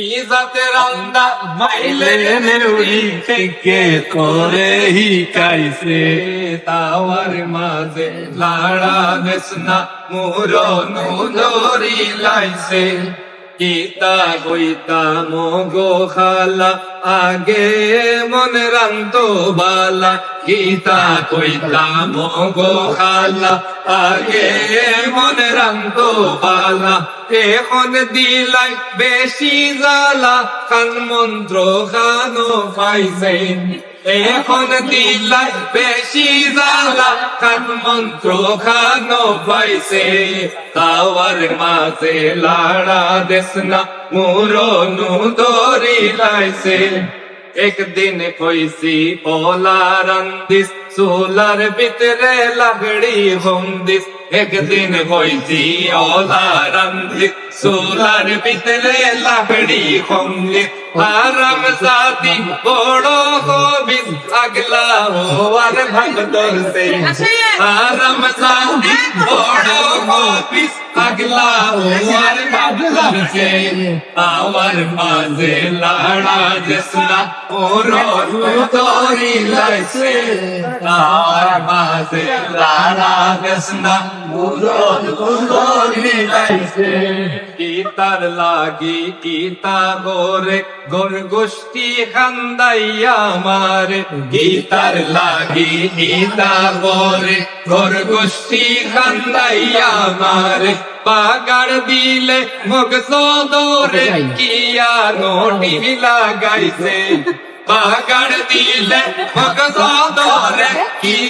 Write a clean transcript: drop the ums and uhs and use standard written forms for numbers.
ইজাতে রান্দা মাইলে নেউরি থেকে করে হিকাইছে তাওয়ার মাঝে লাড়া দেশনা মুরনু ধরি লাইছে কিতা কইতা মগো খালা আগে মন রান্ত বালা কিতা কইতা মগো খালা আগে মন রান্ত বালা এখন দিলাই বেশি জ্বালা খান মন্ত্র খানো পাইছে এখন দিলাই বেশি জ্বালা খান মন্ত্র খানো পাইছে তাওয়ার মাঝে লাড়া দেশনা মুরনু ধরি লাইছে একদিন কইছি পোলা রান্দিস চুলার ভিতরে লাগড়ি বন্দিস একদিন কইছি ওলা রান্দিস চুলার ভিতরে লাগড়ি বন্দিস আরাম জাতি বড় হবিস আগলা হওয়ার ভাগ ধরছে আরাম জাতি বড় হবিস আগলা হওয়ার ভাগ ধরছে আমার মাঝে লাড়া দেশনা মুরনু ধরি লাইছে আমার মাঝে লাড়া দেশনা মুরনু ধরি লাইছে কিতার লাগি কিতা গোরে গোর গোষ্ঠী খান্দাইয়া মারে গীতার লাগি গীতা গোরে গোর গোষ্ঠী খান্দাইয়া মারে পাগাড় দিলে মগ সদরে কিয়া নোটি লাগাইছে পাগাড় দিলে মগ সদরে কি